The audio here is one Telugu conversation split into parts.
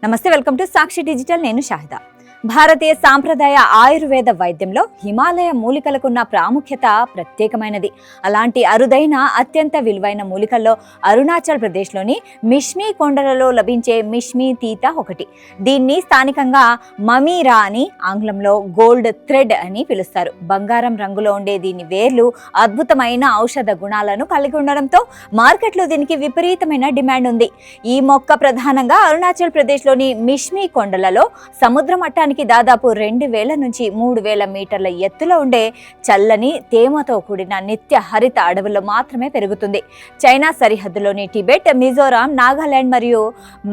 నమస్తే, వెల్కమ్ టు సాక్షి డిజిటల్. నేను షాహిదా. భారతీయ సాంప్రదాయ ఆయుర్వేద వైద్యంలో హిమాలయ మూలికలకున్న ప్రాముఖ్యత ప్రత్యేకమైనది. అలాంటి అరుదైన అత్యంత విలువైన మూలికల్లో అరుణాచల్ ప్రదేశ్లోని మిష్మీ కొండలలో లభించే మిష్మీ తీత ఒకటి. దీన్ని స్థానికంగా మమీరా అని, ఆంగ్లంలో గోల్డ్ థ్రెడ్ అని పిలుస్తారు. బంగారం రంగులో ఉండే దీని వేర్లు అద్భుతమైన ఔషధ గుణాలను కలిగి ఉండడంతో మార్కెట్లో దీనికి విపరీతమైన డిమాండ్ ఉంది. ఈ మొక్క ప్రధానంగా అరుణాచల్ ప్రదేశ్లోని మిష్మీ కొండలలో సముద్ర మట్టానికి దాదాపు 2000 నుంచి 3000 మీటర్ల ఎత్తులో ఉండే చల్లని తేమతో కూడిన నిత్య హరిత అడవుల్లో మాత్రమే పెరుగుతుంది. చైనా సరిహద్దులోని టిబెట్, మిజోరాం, నాగాలాండ్ మరియు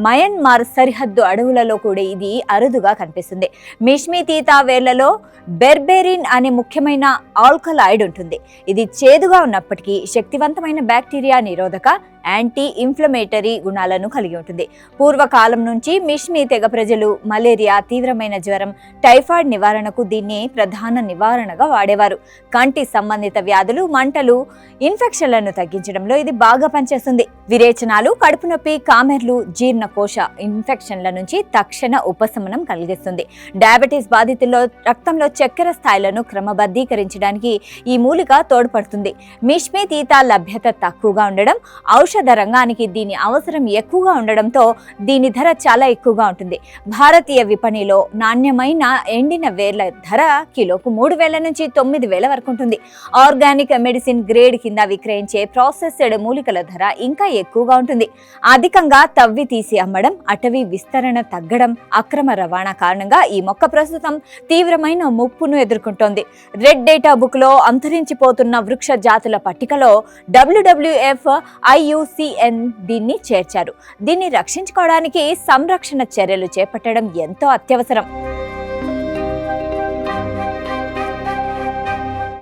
మయన్మార్ సరిహద్దు అడవులలో కూడా ఇది అరుదుగా కనిపిస్తుంది. మిష్మీ తీత వేర్లలో బెర్బెరిన్ అనే ముఖ్యమైన ఆల్కలాయిడ్ ఉంటుంది. ఇది చేదుగా ఉన్నప్పటికీ శక్తివంతమైన బ్యాక్టీరియా నిరోధక, యాంటీ ఇన్ఫ్లమేటరీ గుణాలను కలిగి ఉంటుంది. పూర్వకాలం నుంచి మిష్మీ తెగ ప్రజలు మలేరియా, తీవ్రమైన జ్వరం, టైఫాయిడ్ నివారణకు దీన్ని ప్రధాన నివారణగా వాడేవారు. కంటి సంబంధిత వ్యాధులు, మంటలు, ఇన్ఫెక్షన్లను తగ్గించడంలో ఇది బాగా పనిచేస్తుంది. విరేచనాలు, కడుపు నొప్పి, కామెర్లు, జీర్ణకోశ ఇన్ఫెక్షన్ల నుంచి తక్షణ ఉపశమనం కలిగిస్తుంది. డయాబెటీస్ బాధితుల్లో రక్తంలో చక్కెర స్థాయిలను క్రమబద్ధీకరించడానికి ఈ మూలిక తోడ్పడుతుంది. మిష్మీ తీత లభ్యత తక్కువగా ఉండడం, ఔషధ రంగానికి దీని అవసరం ఎక్కువగా ఉండడంతో దీని ధర చాలా ఎక్కువగా ఉంటుంది. భారతీయ విపణిలో నాణ్యమైన ఎండిన వేర్ల ధర కిలోకు 3000 నుంచి 9000 వరకు ఉంటుంది. ఆర్గానిక్ మెడిసిన్ గ్రేడ్ కింద విక్రయించే ప్రాసెస్డ్ మూలికల ధర ఇంకా ఎక్కువగా ఉంటుంది. అధికంగా తవ్వి తీసి అమ్మడం, అటవీ విస్తరణ తగ్గడం, అక్రమ రవాణా కారణంగా ఈ మొక్క ప్రస్తుతం తీవ్రమైన ముప్పును ఎదుర్కొంటోంది. రెడ్ డేటా బుక్ లో అంతరించిపోతున్న వృక్ష జాతుల పట్టికలో WWF IUCN దీన్ని చేర్చారు. దీన్ని రక్షించుకోవడానికి సంరక్షణ చర్యలు చేపట్టడం ఎంతో అత్యవసరం.